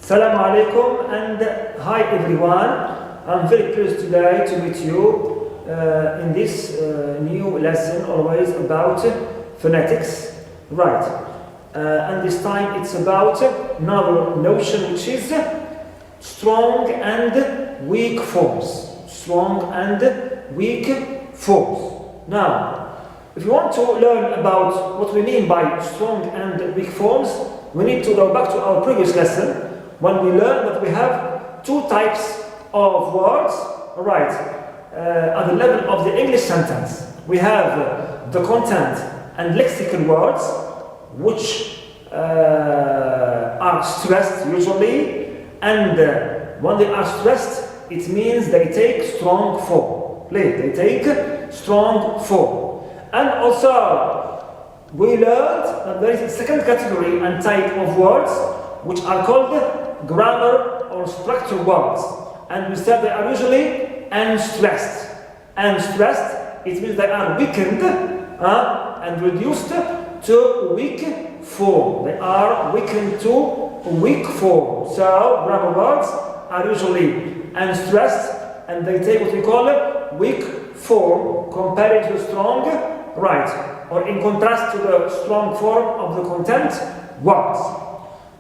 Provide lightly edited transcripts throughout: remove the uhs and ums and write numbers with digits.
Assalamu alaikum and hi everyone. I'm very pleased today to meet you in this new lesson always about phonetics. Right. And this time it's about another notion which is strong and weak forms. Strong and weak forms. Now, if you want to learn about what we mean by strong and weak forms, we need to go back to our previous lesson when we learned that we have two types of words, right, at the level of the English sentence. We have the content and lexical words, which are stressed usually, and when they are stressed, it means they take strong form. They take strong form. And also, we learned that there is a second category and type of words which are called grammar or structure words. And we said they are usually unstressed. Unstressed, it means they are weakened and reduced to weak form. They are weakened to weak form. So, grammar words are usually unstressed and they take what we call weak form compared to strong, right, or in contrast to the strong form of the content words.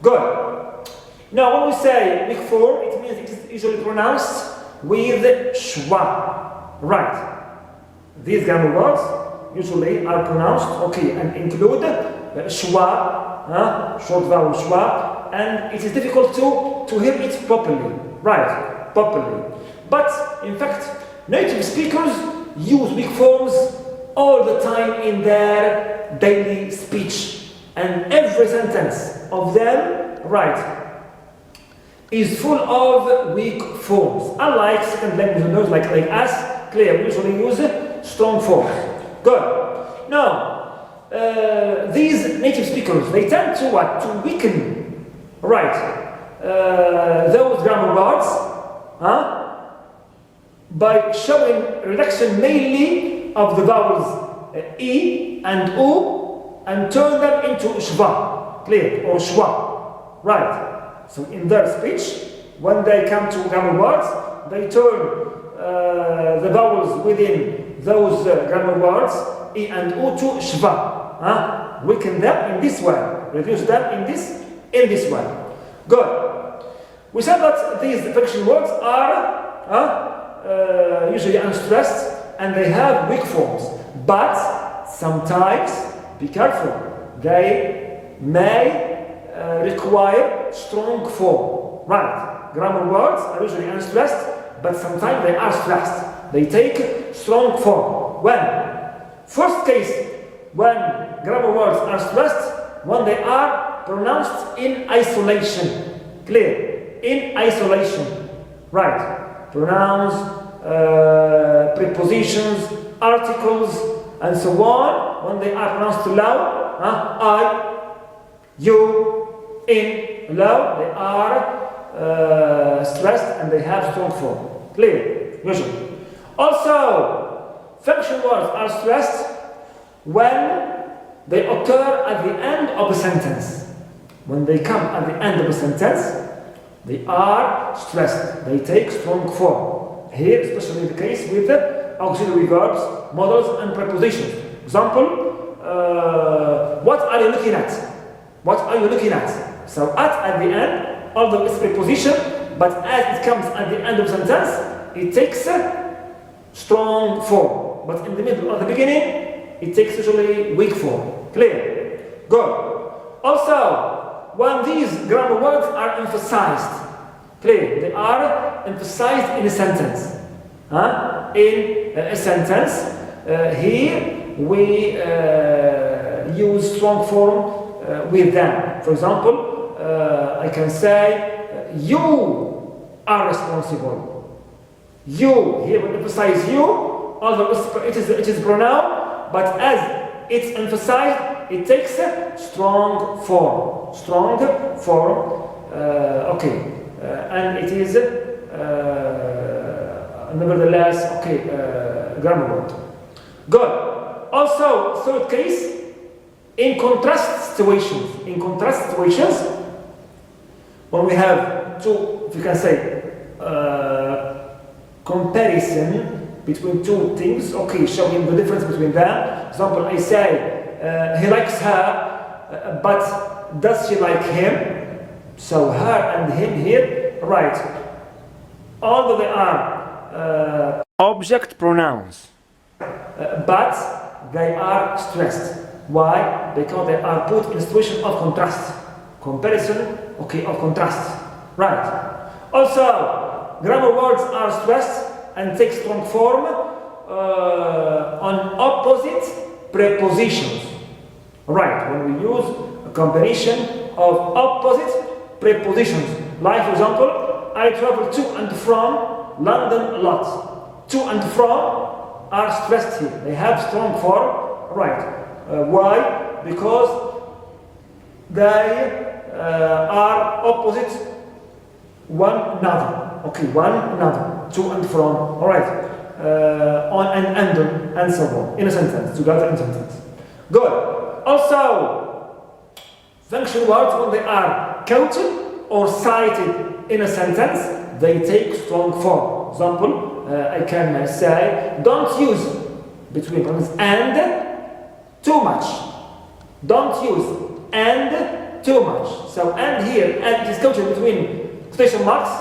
Good. Now, when we say weak form, it means it is usually pronounced with schwa, right? These grammar words usually are pronounced, okay, and include schwa, short vowel schwa, and it is difficult to hear it properly, right? Properly. But in fact, native speakers use weak forms all the time in their daily speech, and every sentence of them, right, is full of weak forms. Unlike second language learners like us, clear, we usually use strong forms. Good. Now, these native speakers, they tend to what? To weaken, right, those grammar words, by showing reduction mainly of the vowels E and U and turn them into schwa, clear, or schwa, right. So in their speech, when they come to grammar words, they turn the vowels within those grammar words, E and U, to schwa. Weaken them in this way, reduce them in this way. Good. We said that these friction words are usually unstressed and they have weak forms, but sometimes, be careful, they may require strong form, right? Grammar words are usually unstressed, but sometimes they are stressed. They take strong form. When? First case, when grammar words are stressed, when they are pronounced in isolation. Clear? In isolation. Right. Pronouns, prepositions, articles, and so on. When they are pronounced loud, I, you, in, loud, they are stressed and they have strong form. Clear? Usually. Also, function words are stressed when they occur at the end of a sentence. When they come at the end of a sentence, they are stressed. They take strong form. Here, especially the case with the auxiliary verbs, modals, and prepositions. Example, what are you looking at? What are you looking at? So at the end, although it's preposition, but as it comes at the end of the sentence, it takes a strong form. But in the middle or the beginning, it takes usually weak form. Clear? Good. Also, when these grammar words are emphasized, clear, they are emphasized in a sentence. In a sentence, here we use strong form with them. For example, I can say, you are responsible. You, here we emphasize you, although it is pronoun, but as it's emphasized, it takes a strong form. Strong form, okay. And it is, nevertheless, okay, grammar word. Good. Also, third case, in contrast situations, when we have two, if you can say, comparison between two things, okay, showing the difference between them. For example, I say he likes her, but does she like him? So her and him here, right? Although they are object pronouns, but they are stressed. Why? Because they are put in a situation of contrast. Comparison, okay, of contrast. Right. Also, grammar words are stressed and take strong form on opposite prepositions. Right, when we use a combination of opposite prepositions. Like, for example, I travel to and from London a lot. To and from are stressed here. They have strong form. Right. Why? Because they are opposite one another. Okay, one another. To and from. All right. On and under and so on. In a sentence. Together in a sentence. Good. Also, function words, when they are quoted or cited in a sentence, they take strong form. Example, I can say, don't use between parentheses and too much. Don't use and too much. So and here, and is quoted between quotation marks.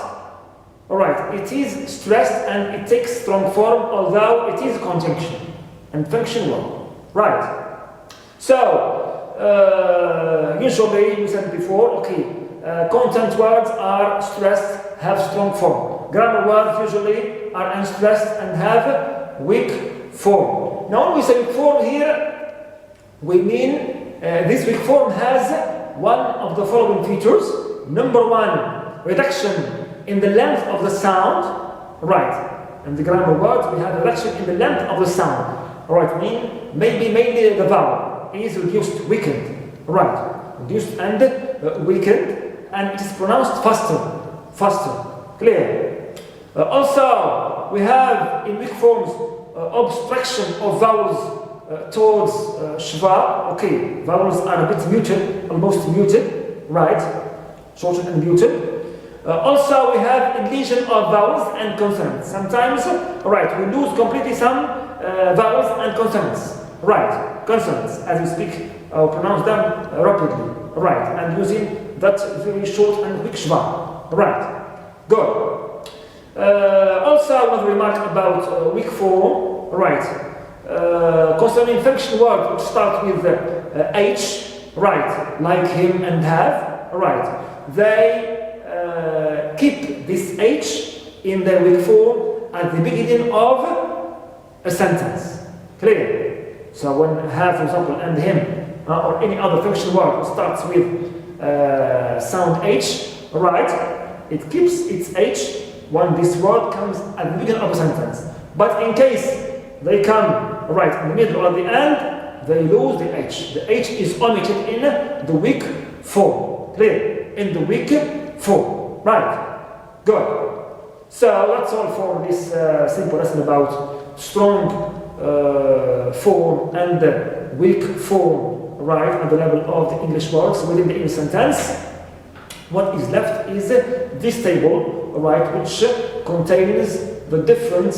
Alright, it is stressed and it takes strong form, although it is conjunction and function word. Right. So, usually, you said before, okay, content words are stressed, have strong form. Grammar words usually are unstressed and have weak form. Now, when we say weak form here, we mean this weak form has one of the following features. Number one, reduction in the length of the sound. Right. In the grammar words, we have reduction in the length of the sound. Alright, mean mainly the vowel is reduced, weakened, right? Reduced and weakened, and it is pronounced faster, clear. Also, we have in weak forms obstruction of vowels towards schwa. Okay, vowels are a bit muted, almost muted, right? Shortened and muted. Also, we have elision of vowels and consonants. Sometimes, right, we lose completely some vowels and consonants. Right, consonants, as we speak or pronounce them rapidly. Right, and using that very short and quick schwa. Right, good. Also, another remark about weak form. Right, concerning function words which start with H. Right, like him and have. Right, they keep this H in their weak form at the beginning of a sentence. Clear? So when have, for example, and him, or any other function word starts with sound H, right, it keeps its H when this word comes at the beginning of a sentence. But in case they come right in the middle or at the end, they lose the H. The H is omitted in the weak form. Clear? In the weak form. Right. Good. So that's all for this simple lesson about strong form and weak form, right, at the level of the English words within the English sentence. What is left is this table, right, which contains the different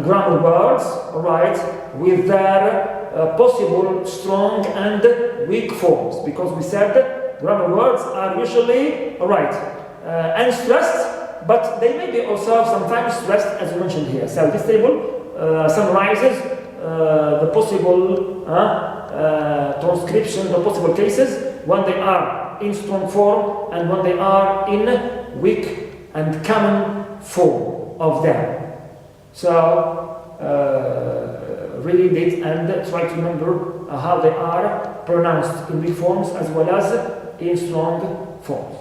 grammar words, right, with their possible strong and weak forms. Because we said grammar words are usually, right, unstressed, but they may be also sometimes stressed, as we mentioned here. So this table summarizes the possible transcription, the possible cases when they are in strong form and when they are in weak and common form of them. So read it and try to remember how they are pronounced in weak forms as well as in strong forms.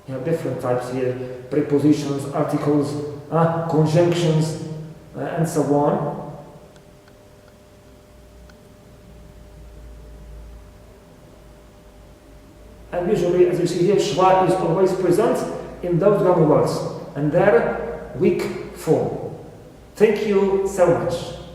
You have different types here, prepositions, articles, conjunctions, and so on. And usually, as you see here, schwa is always present in those grammar words, and their weak form. Thank you so much.